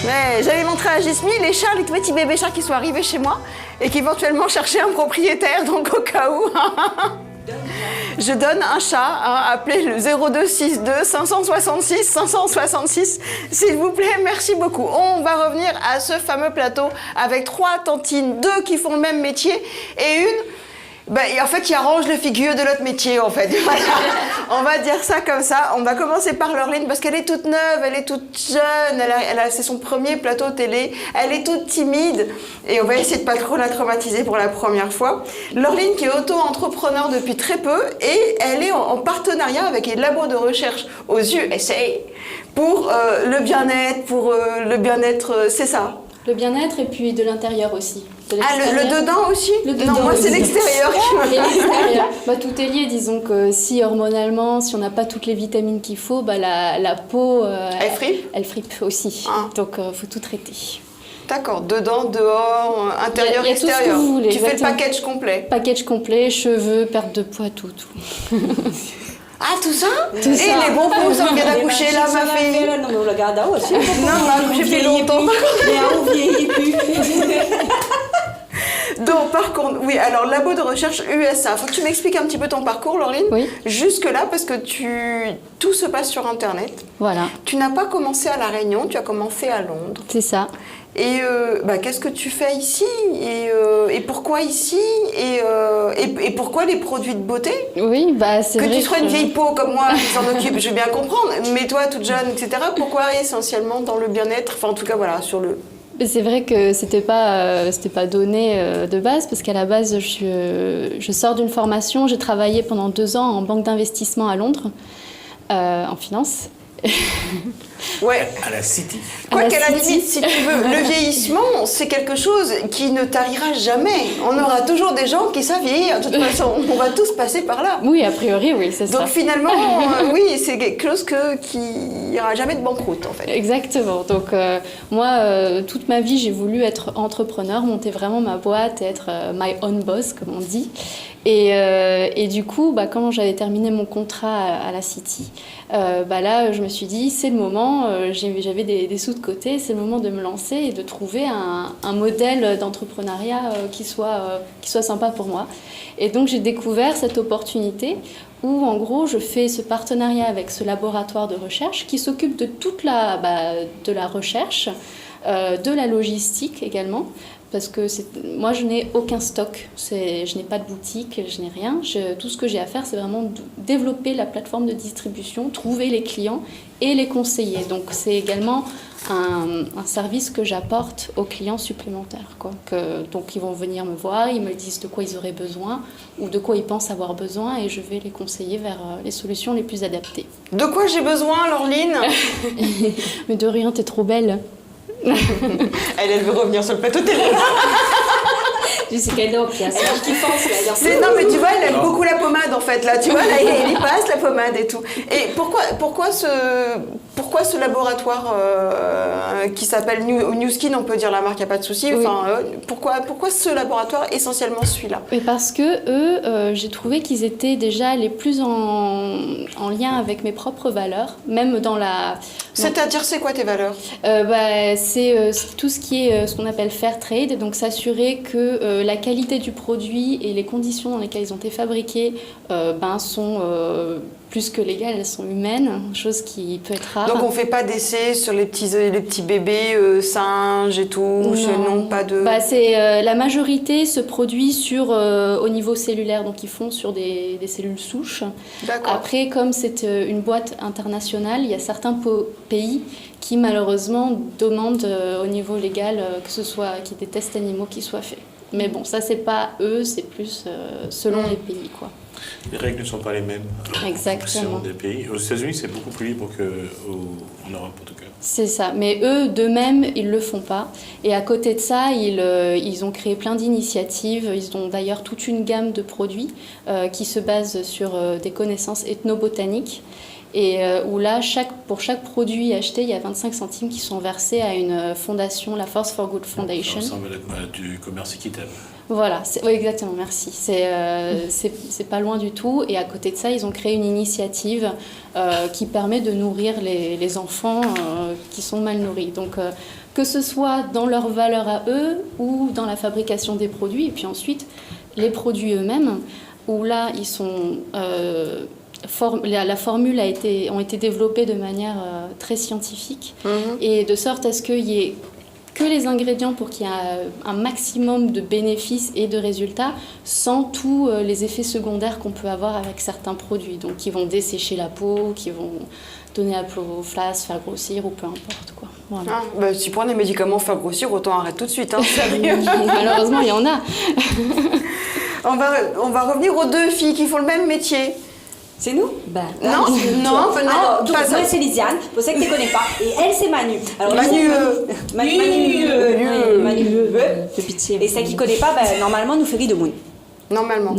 Mais j'avais montré à Jasmine les chats, les petits bébés chats qui sont arrivés chez moi et qui éventuellement cherchaient un propriétaire, donc au cas où. Je donne un chat, appelez le 0262 566 566, s'il vous plaît, merci beaucoup. On va revenir à ce fameux plateau avec 3 tantines, 2 qui font le même métier et une, en fait, qui arrange le figure de l'autre métier, en fait. Voilà. On va dire ça comme ça. On va commencer par Laureline parce qu'elle est toute neuve, elle est toute jeune, c'est son premier plateau télé, elle est toute timide et on va essayer de pas trop la traumatiser pour la première fois. Laureline qui est auto-entrepreneur depuis très peu et elle est en partenariat avec les labos de recherche aux USA pour le bien-être, c'est ça? Le bien-être et puis de l'intérieur aussi. Le dedans aussi? Le dedans, non, moi c'est l'extérieur. Tout est lié, disons que si hormonalement, si on n'a pas toutes les vitamines qu'il faut, la peau... elle fripe aussi. Donc il faut tout traiter. D'accord, dedans, dehors, intérieur, y a extérieur. Tout ce que vous voulez, tu exactement. fais le package complet. Package complet, cheveux, perte de poids, tout. Ah, tout ça? Tout et ça. les bons pour vous vient d'accoucher là, ma fille. Non, mais on le garde aussi. Non, ma fille fait longtemps. Mais on vieillit plus. Donc, par contre, oui, alors, labo de recherche USA. Faut que tu m'expliques un petit peu ton parcours, Laureline. Oui. Jusque-là, parce que tout se passe sur Internet. Voilà. Tu n'as pas commencé à La Réunion, tu as commencé à Londres. C'est ça. Et qu'est-ce que tu fais ici et pourquoi ici et pourquoi les produits de beauté? Oui, c'est vrai que tu sois une vieille peau comme moi qui s'en occupe, je vais bien comprendre, mais toi toute jeune, etc. Pourquoi essentiellement dans le bien-être? Enfin, en tout cas, voilà, sur le... C'est vrai que c'était pas donné de base parce qu'à la base, je sors d'une formation. J'ai travaillé pendant 2 ans en banque d'investissement à Londres, en finance. Ouais. À la City. Quoi qu'à la limite, si tu veux, le vieillissement, c'est quelque chose qui ne tarira jamais. On aura toujours des gens qui savent vieillir. De toute façon, on va tous passer par là. Oui, a priori, oui, c'est ça. Donc finalement, oui, c'est quelque chose qui n'ira jamais de banqueroute, en fait. Exactement. Donc moi, toute ma vie, j'ai voulu être entrepreneur, monter vraiment ma boîte et être my own boss, comme on dit. Et du coup, quand j'avais terminé mon contrat à la City, là, je me suis dit, c'est le moment, j'avais des sous de côté, c'est le moment de me lancer et de trouver un modèle d'entrepreneuriat qui soit sympa pour moi. Et donc, j'ai découvert cette opportunité où, en gros, je fais ce partenariat avec ce laboratoire de recherche qui s'occupe de toute de la recherche, de la logistique également. Parce que moi, je n'ai aucun stock, je n'ai pas de boutique, je n'ai rien. Tout ce que j'ai à faire, c'est vraiment développer la plateforme de distribution, trouver les clients et les conseiller. Donc, c'est également un service que j'apporte aux clients supplémentaires. Donc, ils vont venir me voir, ils me disent de quoi ils auraient besoin ou de quoi ils pensent avoir besoin et je vais les conseiller vers les solutions les plus adaptées. De quoi j'ai besoin, Laureline? Mais de rien, t'es trop belle. Elle veut revenir sur le plateau télé. Je sais qu'elle est c'est elle qui pense. Non, mais tu vois, elle aime beaucoup la pommade en fait. Là, tu vois, là, elle y passe la pommade et tout. Et pourquoi ce laboratoire qui s'appelle New Skin, on peut dire la marque, il n'y a pas de souci. Oui. Enfin, pourquoi ce laboratoire essentiellement celui-là? Mais parce que eux, j'ai trouvé qu'ils étaient déjà les plus en lien avec mes propres valeurs, même dans la. C'est-à-dire, c'est quoi tes valeurs? C'est tout ce qui est ce qu'on appelle fair trade, donc s'assurer que la qualité du produit et les conditions dans lesquelles ils ont été fabriqués sont plus que légales, elles sont humaines, chose qui peut être rare. Donc on ne fait pas d'essais sur les petits bébés singes et tout? Non, pas de... La majorité se produit au niveau cellulaire, donc ils font sur des cellules souches. D'accord. Après, comme c'est une boîte internationale, il y a certains pays qui malheureusement demandent au niveau légal qu'il y ait des tests animaux qui soient faits. Mais bon, ça c'est pas eux, c'est plus selon les pays, quoi. Les règles ne sont pas les mêmes en fonction des pays. Aux États-Unis, c'est beaucoup plus libre qu'en Europe, en tout cas. C'est ça, mais eux, d'eux-mêmes, ils ne le font pas. Et à côté de ça, ils ont créé plein d'initiatives. Ils ont d'ailleurs toute une gamme de produits qui se basent sur des connaissances ethnobotaniques. Et où là, pour chaque produit acheté, il y a 25 centimes qui sont versés à une fondation, la Force for Good Foundation. Ça ressemble à du commerce équitable. Voilà, ouais, exactement, merci. C'est pas loin du tout. Et à côté de ça, ils ont créé une initiative qui permet de nourrir les enfants qui sont mal nourris. Donc, que ce soit dans leur valeur à eux ou dans la fabrication des produits. Et puis ensuite, les produits eux-mêmes, où là, ils sont... la formule ont été développées de manière très scientifique et de sorte à ce qu'il y ait que les ingrédients pour qu'il y ait un maximum de bénéfices et de résultats sans tous les effets secondaires qu'on peut avoir avec certains produits, donc qui vont dessécher la peau, qui vont donner à peau flasque, faire grossir ou peu importe quoi. Voilà. Si tu prends des médicaments pour faire grossir, autant arrête tout de suite, hein, sérieux. Malheureusement, il y en a. On va revenir aux deux filles qui font le même métier. C'est nous? Non, Alors, donc, pas ça. moi c'est Lisiane, pour ça que tu ne connais pas. Et elle c'est Manu. Alors, Manu. De pitié. Et celle qui ne connaît pas, normalement, nous fait rire de Moon. Normalement.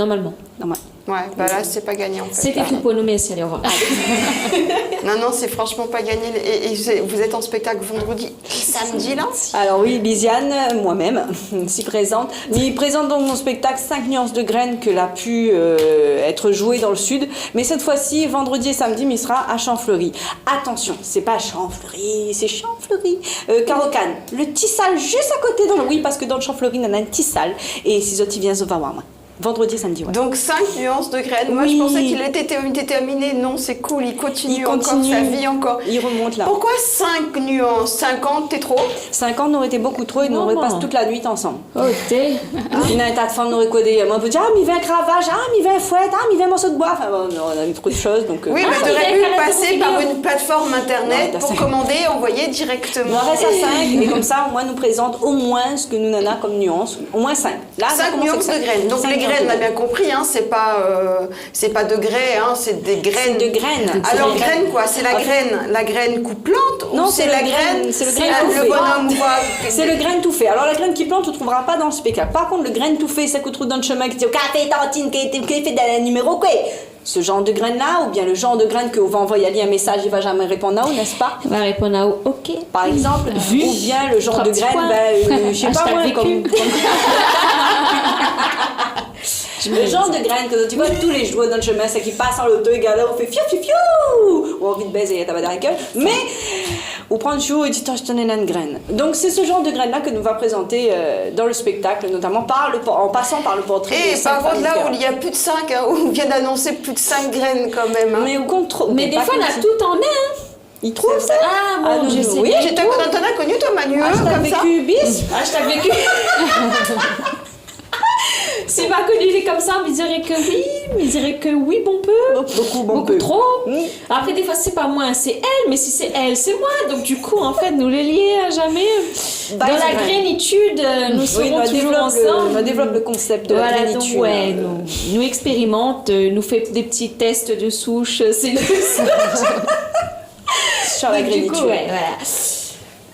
Ouais, là, c'est pas gagné en fait. C'était tout pour nous, merci, allez, au revoir. Non, c'est franchement pas gagné. Et vous êtes en spectacle vendredi et samedi, là? Alors oui, Lisiane, moi-même, s'y présente. Il présente dans mon spectacle 5 nuances de graines que a pu être joué dans le sud. Mais cette fois-ci, vendredi et samedi, il sera à Champfleury. Attention, c'est pas Champfleury, c'est Champfleury. Carocane, le Tissal juste à côté. Oui, parce que dans le Champfleury, il y en a un Tissal. Et si tu viens, ça va voir, moi. Vendredi, samedi, ouais. Donc 5 nuances de graines. Moi, je pensais qu'il était terminé. Non, c'est cool, il continue encore, sa vie encore. Il remonte là. Pourquoi 5 nuances? 50, t'es trop? 50 n'aurait été beaucoup trop et nous aurait passé toute la nuit ensemble. Oh, t'es... Il y a un tas de femmes n'auraient codé. Moi, on peut dire, il vient un cravache, il vient un fouette, il vient un morceau de bois. Enfin, on a eu trop de choses. Donc, oui, mais t'aurais pu passer par une plateforme internet pour commander et envoyer directement. On reste à 5 et comme ça, au moins, nous présente au moins ce que nous en a comme nuance. Au moins 5. Là, 5 nuances de graines. Donc les graines, on a bien compris, hein, c'est pas de grès, hein, c'est des graines. C'est de graines. Alors graine quoi? C'est la graine coupe-plante? Non, ou c'est la graine. C'est le graine tout le fait. bonhomme voit. C'est le graine tout fait. Alors la graine qui plante, tu ne trouveras pas dans le spectacle. Par contre, le graine tout fait, c'est que tu trouves dans le chemin qui dit au café tantine qui est fait dans le numéro quoi. Ce genre de graine-là, ou bien le genre de graine qu'on va envoyer un message, il va jamais répondre à ou, n'est-ce pas? Il va répondre à OK. Par exemple, ou bien le genre de graine, je sais pas moi, comme... Le genre de graines que tu vois tous les jours dans le chemin, c'est qui passe en l'auto et regarde là, on fait fiou fiou fiou, ou envie de baiser et t'as pas dans la gueule, mais on prend le chou et dit je te donne une graine. Donc c'est ce genre de graines là que nous va présenter dans le spectacle, notamment en passant par le portrait. Et par contre là où il y a plus de 5, hein, où on vient d'annoncer plus de 5 graines quand même. Hein. Mais au contre, mais des fois on a tout en main. Il trouve ça? Ah bon, je sais. Oui, t'en as connu toi Manu, comme ça. Vécu bis. Je t'ai vécu. Si ma connue est comme ça, on me dirait que oui, mais je dirais que oui, bon peu. Beaucoup trop. Après, des fois, c'est pas moi, c'est elle, mais si c'est elle, c'est moi. Donc, du coup, en fait, nous les lier à jamais. Dans la grénitude, nous serons toujours ensemble. On développe le concept de la grénitude. Donc, ouais, nous expérimente, nous fait des petits tests de souche. C'est le sur la grénitude. Du coup, ouais, voilà.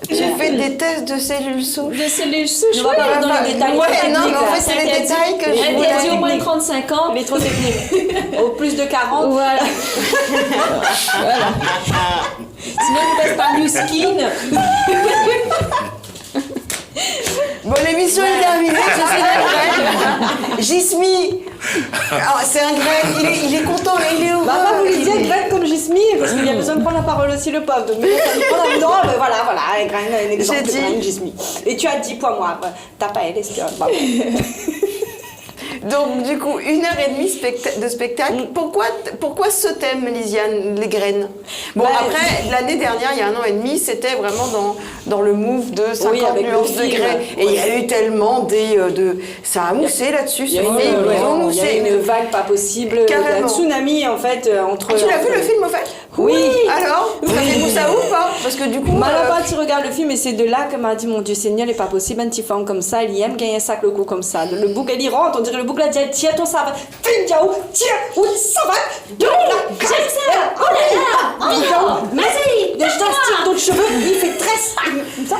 Tu fais des tests de cellules souches. De cellules souches, je ne vais pas dans les détails. Ouais, non, mais en fait, c'est les détails que je voulais. Interdit au moins de 35 ans. Mais trop technique. Au plus de 40. Voilà. Voilà. Sinon, on passe par Luskin. Bon, l'émission est terminée, je suis la graine. Gismi, c'est un graine, il est content, il est heureux. Maman voulait dire graine comme Gismi, parce qu'il y a besoin de prendre la parole aussi, le pauvre. Donc, voilà, graine, l'exemple de graine Gismi. Et tu as dit, pour moi, t'as pas elle, est-ce que... Donc, du coup, 1h30 de spectacle. Pourquoi ce thème, Lisiane, les graines? Bon, après, l'année dernière, il y a 1 an et demi, c'était vraiment dans le move de 50 nuances de graines. Et il y a eu tellement ça a moussé là-dessus, ce film. Il y a eu une vague pas possible, un tsunami, en fait, entre... Tu l'as vu, le film, au fait? Oui. Alors, ça fait mousse à ou pas? Parce que du coup... Malheureusement, tu regardes le film et c'est de là que m'a dit, mon Dieu Seigneur, il n'est pas possible, un petit femme comme ça, il aime gagner un sac le coup comme ça. Le bouc, elle y rentre, on dirait le bouc, là, tiens ton savate, tiens, où savate, de la graisse, oh là là, vas-y, des gymnastiques d'autres cheveux, il fait tresse, comme ça.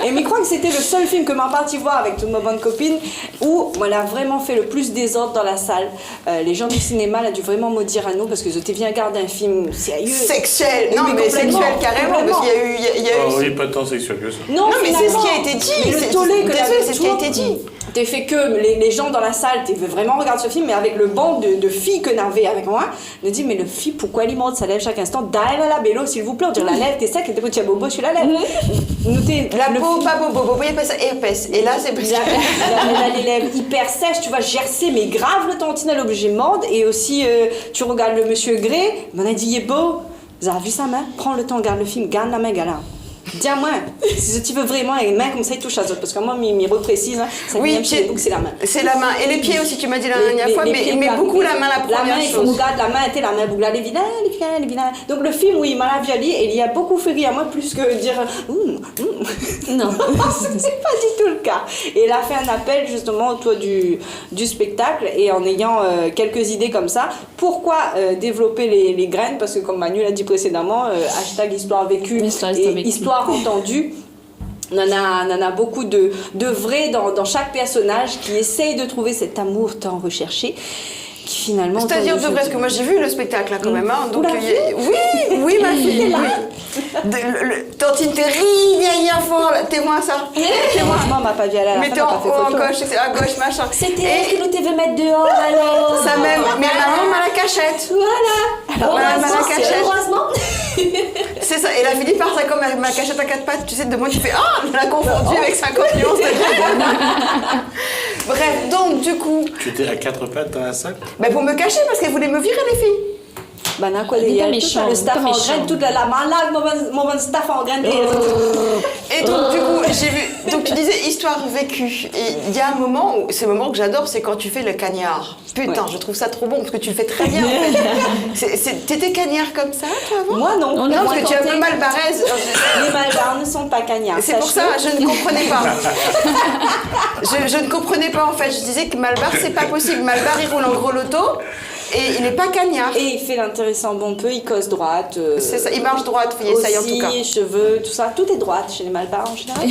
Et je crois que c'était le seul film que m'a parti voir avec toutes mes bonnes copines où on a vraiment fait le plus désordre dans la salle. Les gens du cinéma ont dû vraiment maudire à nous parce que je t'ai bien regarder un film sérieux. Sexuel, non mais sexuel carrément, parce qu'il y a eu... Oh, oui, pas tant sexuel que ça. Non mais c'est ce qui a été dit, le tollé que c'est ce qui a été dit. t'es fait que les gens dans la salle, t'es vraiment regarder ce film, mais avec le banc de filles que n'avait avec moi, je me dis, mais le fille, pourquoi il monte sa lèvre chaque instant? Daïla la bello, s'il vous plaît, on dirait la lèvre, t'es sec, et t'es petit bobo sur la lèvre. La peau, pas bobo, bobo, il appelle ça épaisse. Et là, c'est parce que. Elle a les lèvres hyper sèches, tu vois, gercé, mais grave le tantine, elle est obligée de mordre. Et aussi, tu regardes le monsieur Grey, on a dit, il est beau. Vous avez vu sa main? Prends le temps, regarde le film, garde la main, gars là. Dis-moi, si tu veux vraiment une main comme ça, il touche à l'autre. Parce que moi, mes reprécises, hein, ça Oui, c'est la main. C'est la main. Et les pieds aussi, tu m'as dit la dernière fois, mais beaucoup la main, la première la main, chose. Il faut regarder la main, la main, bougla, les vilains. Donc le film, oui, il m'a la violée et il y a beaucoup fait rire à moi, plus que dire Non. c'est pas du tout le cas. Et elle a fait un appel justement autour du spectacle et en ayant quelques idées comme ça. Pourquoi développer les graines? Parce que comme Manu l'a dit précédemment, hashtag histoire vécue et histoire entendue. On en a beaucoup de vrais dans chaque personnage qui essaye de trouver cet amour tant recherché. Qui finalement. C'est-à-dire de vrai, parce que moi j'ai vu le spectacle là quand même. Hein, donc, oui, ma fille. Tantine, t'es rien fort, témoin ça. Heureusement, on m'a pas vu aller à la mais fin, t'es on m'a pas fait en photo. gauche, c'est à gauche, machin. C'était elle qui nous devait mettre dehors alors. Ça même, mais maman à la cachette. Voilà. Heureusement, c'est heureusement. C'est ça, et elle a fini par ça comme ma cachette à 4 pattes, tu sais, de moi tu fais ah, je l'ai confondu avec 50 nuances de Bref, donc du coup. Tu étais à 4 pattes dans la salle? Ben pour me cacher parce qu'elle voulait me virer les filles. Bah n'a quoi, il y a tout le staff en graine, toute la malade, mon staff en graine. Et donc du coup, j'ai vu, donc tu disais histoire vécue, et il y a un moment, c'est le moment que j'adore, c'est quand tu fais le cagnard. Putain, je trouve ça trop bon, parce que tu le fais très bien en fait. T'étais cagnard comme ça, toi, avant? Moi non. Non, parce que tu es un peu malbaraise. Les malbars ne sont pas cagnards. C'est pour ça, je ne comprenais pas. je ne comprenais pas en fait, je disais que Malbar, c'est pas possible. Malbar, il roule en gros loto. Et il n'est pas cagnard. Et il fait l'intéressant bon peu, il cause droite. C'est ça, il marche droite, il essaye en tout cas. Aussi, cheveux, tout ça, tout est droite chez les Malbars en général.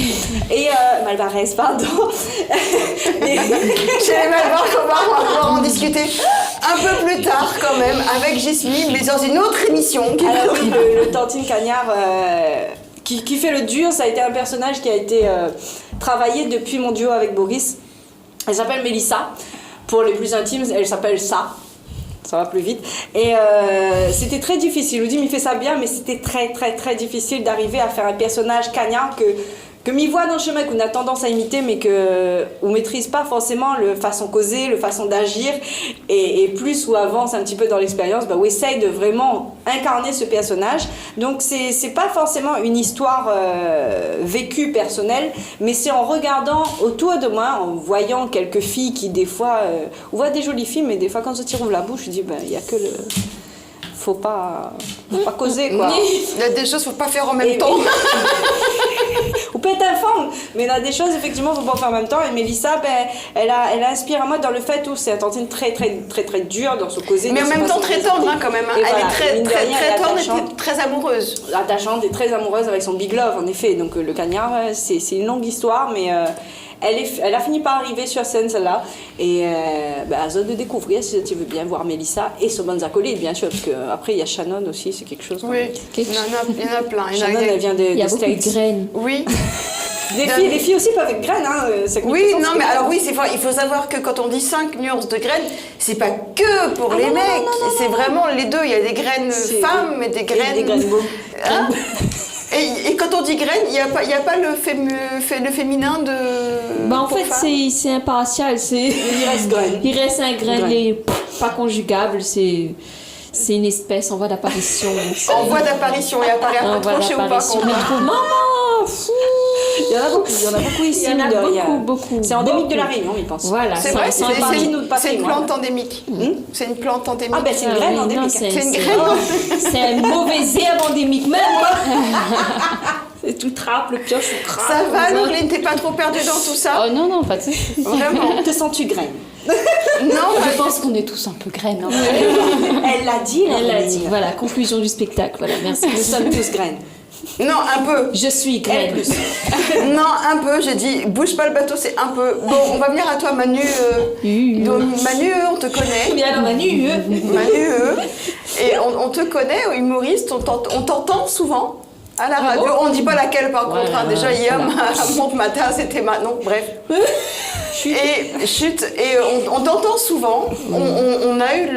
Et Malbaraises, pardon. Chez les Malbars, on va pouvoir en discuter un peu plus tard quand même, avec Jasmine, mais dans une autre émission. Alors oui, le Tantine Cagnard qui fait le dur, ça a été un personnage qui a été travaillé depuis mon duo avec Boris. Elle s'appelle Mélissa. Pour les plus intimes, elle s'appelle ça va plus vite. Et c'était très difficile. Oudim, il fait ça bien, mais c'était très, très, très difficile d'arriver à faire un personnage cagnard que m'y voit dans le chemin, qu'on a tendance à imiter, mais qu'on ne maîtrise pas forcément le façon causer, le façon d'agir. Et plus on avance un petit peu dans l'expérience, on essaye de vraiment incarner ce personnage. Donc, c'est pas forcément une histoire vécue personnelle, mais c'est en regardant autour de moi, en voyant quelques filles qui, des fois, on voit des jolies filles, mais des fois, quand je tire la bouche, je dis, il n'y a que le. Faut pas causer, quoi. Il y a des choses qu'il ne faut pas faire en même temps. Ou peut-être informe, mais il y a des choses, effectivement, il ne faut pas faire en même temps. Et Mélissa, elle inspire à moi dans le fait où c'est un tantine très, très, très, très dur dans ce causer. Mais en même temps, très tendre, hein, quand même. Hein. Elle est très tendre et très amoureuse. Attachante et très amoureuse avec son big love, en effet. Donc, le cagnard, c'est une longue histoire, mais... Elle a fini par arriver sur scène, celle-là. Et à zone de découvrir, si tu veux bien voir Mélissa et son bonnes acolytes, bien sûr, parce qu'après, il y a Shannon aussi, c'est quelque chose. Oui, il y en a plein. Shannon, elle vient Il y a de beaucoup de graines. Oui. Les filles aussi peuvent être graines. Hein. Oui, non, mais alors oui, il faut savoir que quand on dit 5 nuances de graines, c'est pas que pour les mecs. C'est vraiment les deux. Il y a des graines femmes et des graines... Et des graines beaux. Hein? Et quand on dit graine, il n'y a pas le féminin de... En fait, c'est impartial. Il reste graine. Il reste un grain, pas conjugable. C'est une espèce en voie d'apparition. En voie d'apparition, et apparaît un peu tranché ou pas. Maman, il y en a beaucoup ici. Il y en a beaucoup. C'est endémique de la Réunion, il pense. Voilà, c'est vrai, c'est une plante endémique. C'est une plante endémique. Ah ben c'est une graine endémique. C'est une graine. C'est un mauvais herbe endémique, même moi. C'est tout trappe, le pioche, tout crappe. Ça va, Laureline, t'es pas trop perdue dans tout ça? Oh non, pas de soucis. Vraiment. Te sens-tu graine? Non, je pense qu'on est tous un peu graines. Hein. Elle l'a dit, Voilà, conclusion du spectacle. Voilà, merci. Nous sommes tous graines. Non, un peu. Je suis graine. Non, un peu, j'ai dit, bouge pas le bateau, c'est un peu. Bon, on va venir à toi, Manu. Donc, Manu, on te connaît. Bien, alors, Manu. Et on te connaît, humoriste, on t'entend souvent. À la radio, on ne dit pas laquelle par contre. Déjà, hier, mon matin, c'était maintenant. Bref. Et chut, et on t'entend souvent. On a eu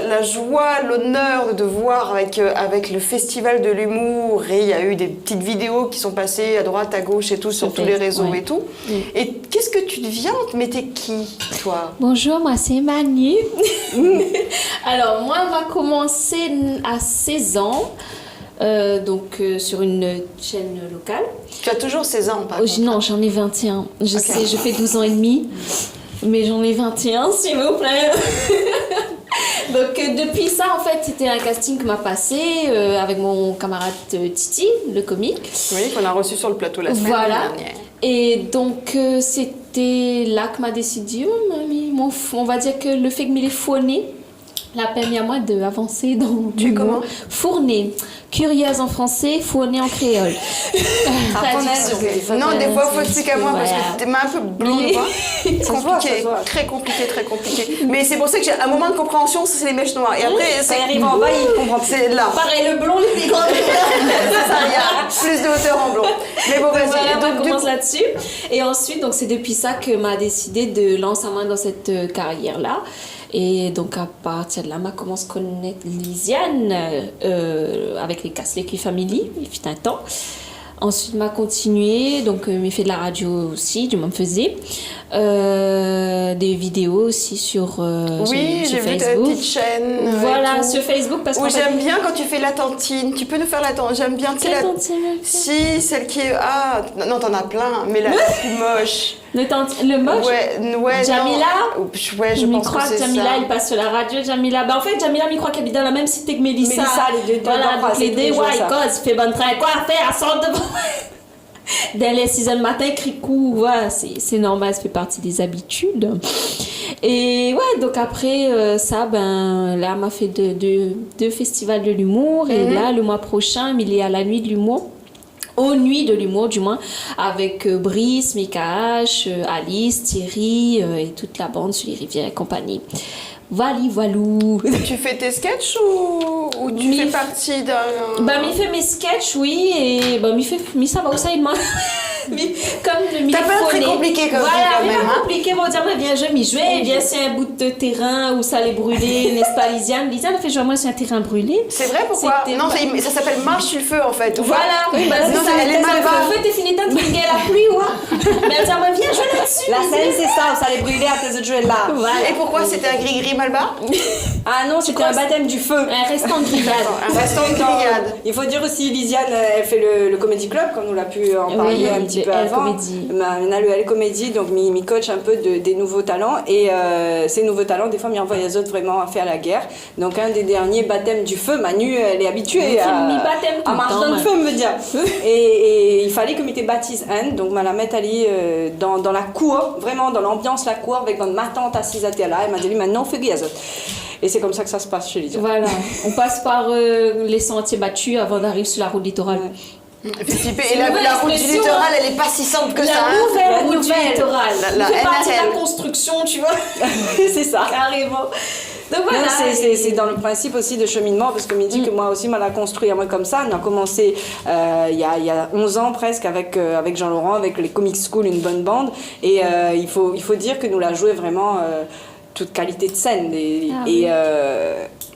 la joie, l'honneur de voir avec le Festival de l'humour, et il y a eu des petites vidéos qui sont passées à droite, à gauche et tout, sur tous les réseaux et tout. Et qu'est-ce que tu deviens? Mais t'es qui, toi? Bonjour, moi c'est Manu. Alors, moi, on va commencer à 16 ans. Sur une chaîne locale. Tu as toujours 16 ans, par contre. Non, j'en ai 21. Je sais, je fais 12 ans et demi, mais j'en ai 21, s'il vous plaît. Donc, depuis ça, en fait, c'était un casting que m'a passé avec mon camarade Titi, le comique. Oui, qu'on a reçu sur le plateau la semaine dernière. Et donc, c'était là que m'a décidé, on va dire que le fait que m'il est fourné l'a permis à moi d'avancer dans du comment fourner. Curieuse en français, fourner en créole. Non, des fois, il faut expliquer à moi parce que t'es un peu blonde. C'est compliqué, très compliqué. Mais c'est pour ça que j'ai un moment de compréhension, c'est les mèches noires. Et après, ça arrive en bas, il comprend. C'est là. Pareil, le blond, les grands. C'est ça, il y a plus de hauteur en blond. Mais bon, vas-y. Voilà, on commence là-dessus. Et ensuite, donc, c'est depuis ça que m'a décidé de lancer main dans cette carrière-là. Et donc, à partir de là, je commence à connaître Lisiane avec les Casse-les-Cuits Family, il fut un temps. Ensuite, m'a continué, donc j'ai fait de la radio aussi, du moins me faisait. Des vidéos aussi sur Facebook. Oui, j'ai vu ta petite chaîne. Voilà, sur Facebook. Parce que j'aime bien quand tu fais la tantine. Tu peux nous faire la tantine. J'aime bien. Quelle tantine? Si, celle qui est... Ah, non, t'en as plein, mais la plus moche. Le moche? Ouais, Jamila? Non. Ouais, je pense que c'est ça. Jamila, il passe sur la radio, Jamila. En fait, Jamila, il croit qu'elle habite dans la même cité que Mélissa. Les deux. Voilà, donc les deux, cause, fait bonne train. Quoi faire? Elle sort devant. Dès les 6h du matin, cricou, voilà, c'est normal, ça fait partie des habitudes. Et ouais, donc après ça, là, m'a fait deux festivals de l'humour. Et là, le mois prochain, il est à la nuit de l'humour. Aux nuits de l'humour, du moins, avec Brice, Mika H, Alice, Thierry et toute la bande sur les rivières et compagnie. Voilou. Tu fais tes sketchs ou tu fais partie d'un... il fait mes sketchs, oui, et il ça va aussi, il demande... Comme t'as pas très compliqué comme voilà, quand même. Voilà, compliqué, bon dire, viens, je m'y jouer, viens, c'est un bout de terrain où ça allait brûler, n'est-ce pas, Lisiane? Lisiane a fait genre, moi, c'est un terrain brûlé. C'est vrai, pourquoi? Non, ça s'appelle Marche sur le feu, en fait. Voilà, oui, non, elle est mal en fait, t'es fini d'un truc, la pluie, ouais. Mais elle dit, moi, viens, jouer là-dessus. La scène, c'est ça, ça allait brûler à tes autres jouets là. Voilà. Et pourquoi c'était un gris-gris Malba? Ah non, c'était un baptême du feu. Un restant de grillade. Un restant de grillade. Il faut dire aussi, Lisiane, elle fait le Comedy Club, comme nous l'a pu en parler un petit peu avant. On a le L-Comédie, donc mi coach un peu des nouveaux talents. Et ces nouveaux talents, des fois, m'y envoient les autres vraiment à faire la guerre. Donc, un des derniers baptêmes du feu, Manu, elle est habituée à marcher dans le feu, me dire. Et il fallait que m'était baptise Anne, donc, la mettre allée dans la cour, vraiment dans l'ambiance la cour, avec ma tante assise à terre là. Elle m'a dit, maintenant, on fait les autres. Et c'est comme ça que ça se passe chez Lisiane. Voilà, on passe par les sentiers battus avant d'arriver sur la route littorale. Et la route du littoral, elle est pas si simple que ça. La nouvelle route du littoral. La partie de la construction, tu vois. C'est ça. Carrément. Donc voilà. C'est dans le principe aussi de cheminement, parce que me dit que moi aussi, m'a construit à moi comme ça. On a commencé il y a 11 ans presque avec Jean-Laurent, avec les Comic School, une bonne bande. Et il faut dire que nous la joué vraiment toute qualité de scène.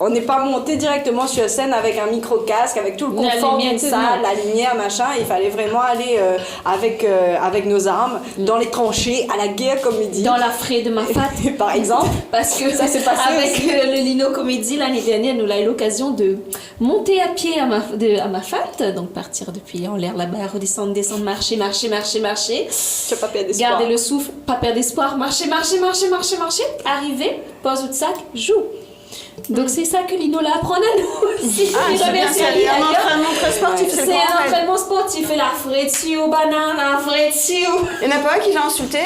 On n'est pas monté directement sur la scène avec un micro-casque, avec tout le confort d'une salle, la lumière, machin. Il fallait vraiment aller avec nos armes, dans les tranchées, à la guerre, comme il dit. Dans la fraie de ma fat, par exemple. Parce que ça s'est passé avec le Lino Comédie l'année dernière, nous avons eu l'occasion de monter à pied à ma fat, donc partir depuis en l'air là-bas, redescendre, marcher. Tu n'as pas perdu d'espoir. Garder le souffle, pas perdre d'espoir, marcher. Arriver, pose de sac, joue. Donc c'est ça que Lino là apprend à nous aussi. C'est bien, c'est un entraînement très sportif. C'est un entraînement sportif. Et la frétie aux bananes, la frétie aux... Il n'y en a pas un qui l'a insulté,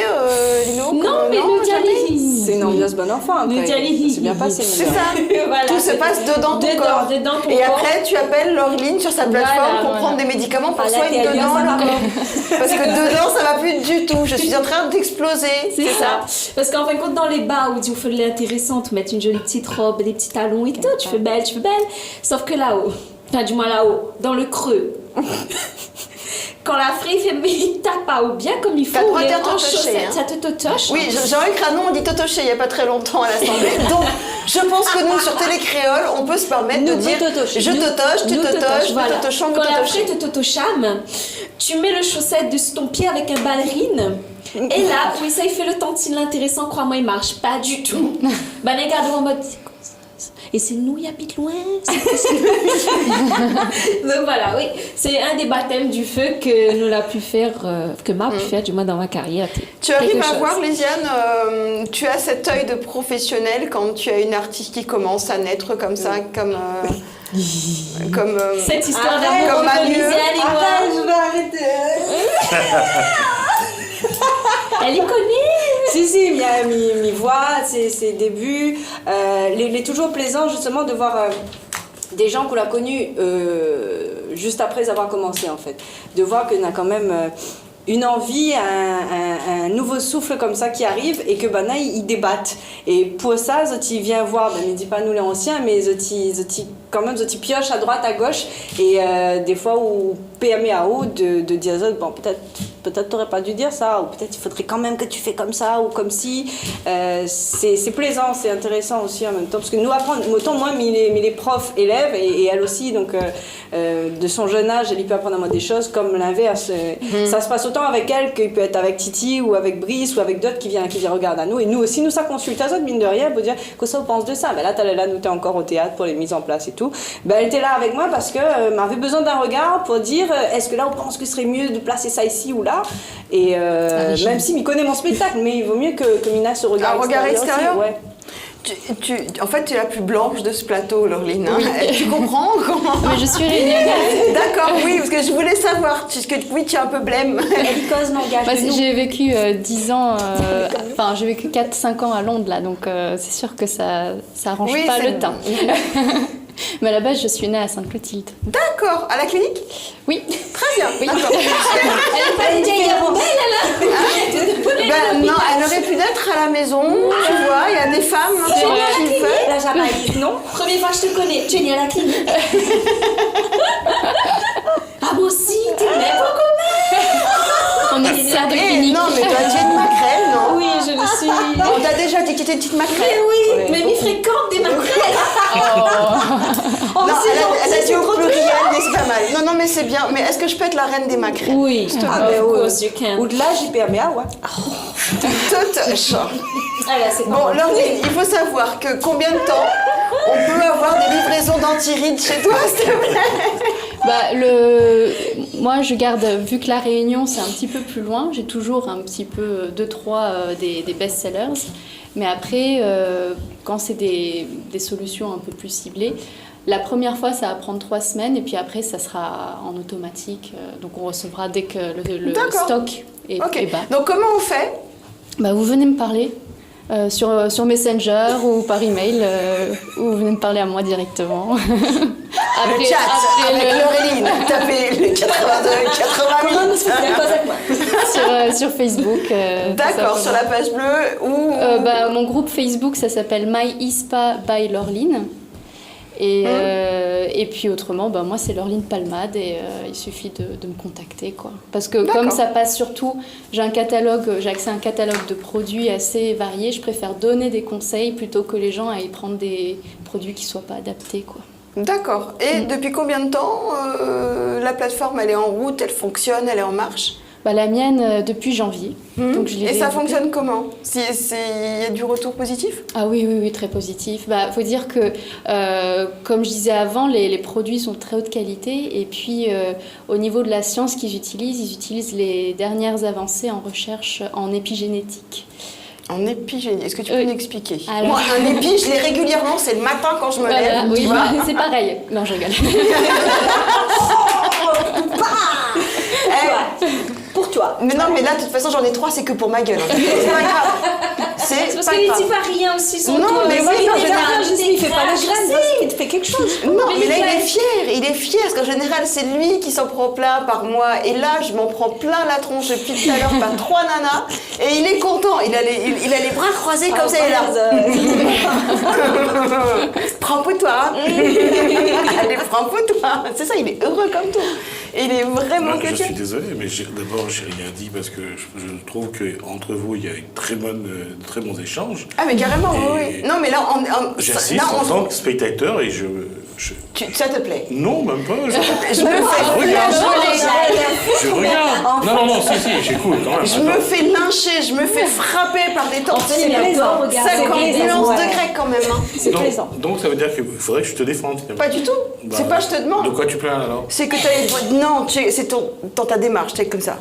Lino? Non, mais nous dialyse. C'est une ambiance bon enfant après. C'est bien passé. C'est ça. Voilà, tout se passe dedans ton corps. Et après, tu appelles Laureline sur sa plateforme pour prendre des médicaments pour soigner dedans le corps. Parce que dedans, ça va plus du tout. Je suis en train d'exploser. C'est ça. Parce qu'en fin de compte, dans les bas où il faut l'intéressante, mettre une jolie petite robe, des petits talons et tout, tu fais belle. Sauf que là-haut, enfin du moins là-haut, dans le creux, quand la fraie il fait, il tape pas ou bien comme il faut. T'as le droit ou de les dire hanches totocher, chaussettes, hein. ça te totoche. Oui, Jean-Luc Ranon, on dit totoché il n'y a pas très longtemps à l'Assemblée. Donc, je pense que nous, sur Télécréole, on peut se permettre de dire je totoche, tu totoches, nous voilà. totochons, vous Quand la totochez. te totochame, tu mets le chaussette de ton pied avec un ballerine. Et là, oui, ça, il fait le tantin l'intéressant, crois-moi, il marche pas du tout. Ben, regarde en mode. Et c'est nous, il habite loin. Donc voilà, oui, c'est un des baptêmes du feu que nous l'a pu faire, que m'a pu faire, du moins dans ma carrière. Tu arrives à voir, Lysiane, tu as cet œil de professionnel quand tu as une artiste qui commence à naître comme ça, comme Cette histoire Arrête, d'amour comme entre Manu. Lysiane et moi. Arrête, je vais arrêter. Elle y connaît. Si, m'y voit, ses débuts. Il est toujours plaisant justement de voir des gens qu'on a connus juste après avoir commencé en fait. De voir qu'on a quand même une envie, un nouveau souffle comme ça qui arrive et que là, ils débattent. Et pour ça, Zoti vient voir, ne dis pas nous les anciens, mais Zoti quand même, Zoti pioche à droite, à gauche. Et des fois, où PMAO de dire bon, peut-être t'aurais pas dû dire ça, ou peut-être il faudrait quand même que tu fais comme ça, ou comme si. C'est plaisant, c'est intéressant aussi en même temps. Parce que nous apprendre, autant moi, mais les profs élèves, et elle aussi, donc de son jeune âge, elle peut apprendre à moi des choses, comme l'inverse. Ça se passe autant avec elle qu'il peut être avec Titi, ou avec Brice, ou avec d'autres qui viennent regarder à nous. Et nous aussi, nous, ça consulte à autres, mine de rien, pour dire que ça, on pense de ça. Mais là, nous, t'es encore au théâtre pour les mises en place et tout. Elle était là avec moi parce que m'avait besoin d'un regard pour dire est-ce que là, on pense que ce serait mieux de placer ça ici ou là. Et même si m'y connaît mon spectacle, mais il vaut mieux que Mina se regarde. Un regard extérieur aussi, ouais. En fait, tu es la plus blanche de ce plateau, Laureline. Hein. Tu comprends comment... Mais je suis réunionnaise. D'accord, oui, parce que je voulais savoir. Oui, tu es un peu blême. Elle cause n'engage Bah, de nous. j'ai vécu 10 ans, enfin j'ai vécu 4-5 ans à Londres là, donc c'est sûr que ça arrange Oui, pas c'est- le teint. Mais à la base, je suis née à Sainte-Clotilde. D'accord, à la clinique. Oui. Très bien. Oui. D'accord. Elle est déjà Ben, non, elle aurait pu naître à la maison, tu vois, il y a des femmes hein, C'est vrai. qui le font. La Jamaïque, non? Première fois que je te connais, tu es née à la clinique. Ah, moi aussi, t'es née pourquoi? On est sœurs de Eh, clinique. non, mais toi, tu es de maquerelle, non? Oui, je le suis. On t'a déjà dit que tu étais une petite maquerelle. Oui, mais mi fréquente des maquerelles. Non, elle a dit au pluriel, mais c'est pas mal. Non, mais c'est bien. Mais est-ce que je peux être la reine des maquerelles? Oui, mais of oui. course you can. Au-delà, JPMA, ouais. Totoche. Ah là, c'est Bon, Laureline, il faut savoir que combien de temps on peut avoir des livraisons d'anti-rides chez toi, s'il te plaît? Bah, moi, je garde, vu que la Réunion, c'est un petit peu plus loin, j'ai toujours un petit peu 2-3 des best-sellers. Mais après, quand c'est des solutions un peu plus ciblées, la première fois, ça va prendre 3 semaines et puis après, ça sera en automatique. Donc, on recevra dès que le D'accord. stock est Ok. bas. Donc, comment on fait? Bah, vous venez me parler sur Messenger ou par email, ou vous venez me parler à moi directement. Le chat avec Laureline. Tapez le 82 88. sur Facebook. D'accord, tout sur la page bleue ou... Bah, mon groupe Facebook, ça s'appelle My ISPA by Laureline. Et puis autrement, bah, moi c'est Laureline Palmade et il suffit de me contacter, quoi. Parce que comme ça passe surtout, j'ai accès à un catalogue de produits assez variés, je préfère donner des conseils plutôt que les gens aillent prendre des produits qui ne soient pas adaptés, quoi. D'accord. Et depuis combien de temps la plateforme, elle est en route, elle fonctionne, elle est en marche? Bah, la mienne depuis janvier. Donc, je l'ai Et ça développée. fonctionne comment? Il y a du retour positif? Ah oui, très positif. Bah, faut dire que, comme je disais avant, les produits sont de très haute qualité. Et puis, au niveau de la science qu'ils utilisent, ils utilisent les dernières avancées en recherche en épigénétique. En épigénie, est-ce que tu peux m'expliquer? Alors- Moi, un épi, je l'ai régulièrement, c'est le matin quand je me Voilà, lève. oui, tu vois. c'est pareil. Non, je rigole. Pour toi. Mais non, mais là, de toute façon, j'en ai 3, c'est que pour ma gueule. hein. C'est pas grave. C'est parce pas que les grave. petits variants aussi sont Non, mais oui, il en est général, grave, Il fait pas les graines, parce qu'il te fait quelque chose. Non, Mais mais là, il il est fier, parce qu'en général, c'est lui qui s'en prend plein par mois. Et là, je m'en prends plein la tronche depuis tout à l'heure par 3 nanas. Et il est content, il a les bras croisés comme ça, il est là. Prends pour toi. Allez, prends pour toi. C'est ça, il est heureux comme tout. Il est vraiment Je quelqu'un. suis désolé, mais d'abord, j'ai rien dit parce que je trouve qu'entre vous, il y a une très bons échanges. Ah, mais carrément, Et- oui. Non, mais là, J'insiste là, en tant que spectateur et ça te plaît. Non, même pas. Je me fais regarde. lyncher. Je regarde. Non, si, j'écoute quand même. Je me fais lyncher, je me fais frapper par des tortillas. c'est plaisant, regarde, c'est 50 plaisant, nuances ouais. de grec quand même. Hein. C'est plaisant. Donc ça veut dire qu'il faudrait que je te défende. Pas du tout. Bah, C'est pas je te De demande. quoi tu plains alors? C'est que t'as... Non, c'est dans ta démarche, t'es comme ça.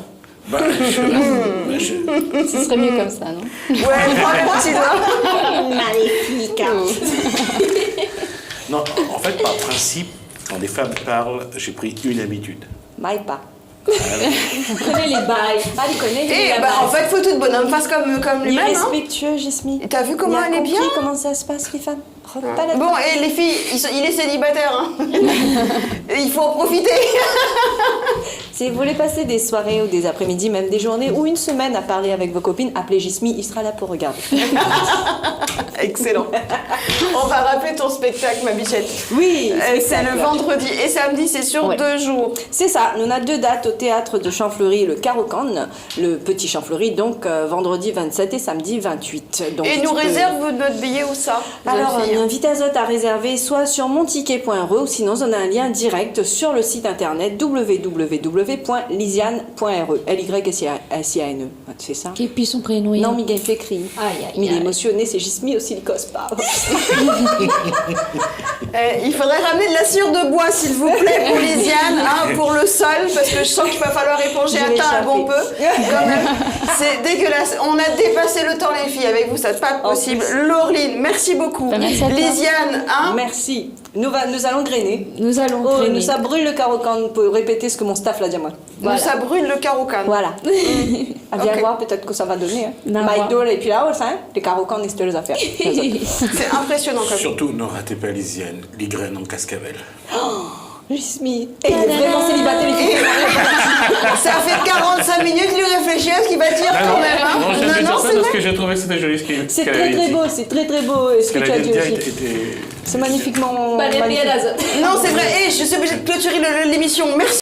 Bah, Ce serait mieux comme ça, non? Ouais, prends le petit doigt. Maléfique. Non, en fait, par principe, quand des femmes parlent, j'ai pris une habitude. Maille pas. Tu connais les bails. Ah, tu connais les Et bails. bah, en fait, faut tout bonhomme fasse comme Il est lui-même. Hein. respectueux, Jesmy. Et t'as vu comment Il a elle est compris bien? comment ça se passe, les femmes. Rentre pas là-dedans. Bon, et les filles, il est célibataire. Hein. Il faut en profiter. Si vous voulez passer des soirées ou des après-midi, même des journées ou une semaine à parler avec vos copines, appelez Jesmy, il sera là pour regarder. Excellent. On va rappeler ton spectacle, ma bichette. Oui, C'est le vendredi et samedi, c'est sur Ouais. 2 jours. C'est ça, on a 2 dates au théâtre de Champfleury, le Caraucan, le petit Champfleury, donc vendredi 27 et samedi 28. Donc, Et tu nous peux- réserve notre billet où ça? Alors, jeune fille? on invite Azote à réserver soit sur monticket.re ou sinon on a un lien direct sur le site internet www.lysiane.re. L-Y-S-I-A-N-E. C'est ça? Et puis son prénom. Non, mais il fait écrit. Aïe, aïe, Mais il est aïe. émotionné, c'est Jesmy aussi, il cause pas. Il faudrait ramener de la cire de bois, s'il vous plaît, pour Lysiane, hein, pour le sol, parce que je sens qu'il va falloir éponger Je un vais temps un bon peu. échapper. Quand même. C'est dégueulasse. On a dépassé le temps, les filles, avec vous, ça c'est pas possible. Laureline, merci beaucoup. Bah, merci à toi. Lysiane, hein? Merci. Nous allons grainer. Nous allons Oh, traîner. nous, ça brûle le Caraucan pour répéter ce que mon staff l'a dit à moi. Nous, ça brûle le Caraucan. Voilà. À bien Ok. voir, peut-être que ça va donner. Hein. Non, Mike voir. Dole et puis là, hein, les Caraucan, c'est les affaires. C'est impressionnant quand même. Surtout, ne ratez pas Lysiane, les graines en cascavelle. Jesmy. Et il est vraiment célibataire, les filles. Ça fait 45 minutes qu'il réfléchit à ce qu'il va dire quand même. Hein. Non, j'aime bien dire ça c'est parce vrai. que j'ai trouvé que c'était joli ce C'est qu'elle très avait très dit. beau, c'est très très beau ce Ce que qu'elle tu as avait dit dit aussi. était... C'est magnifiquement. Valérie magnifique. Azote. Non, c'est vrai. Et je suis obligée de clôturer l'émission. Merci.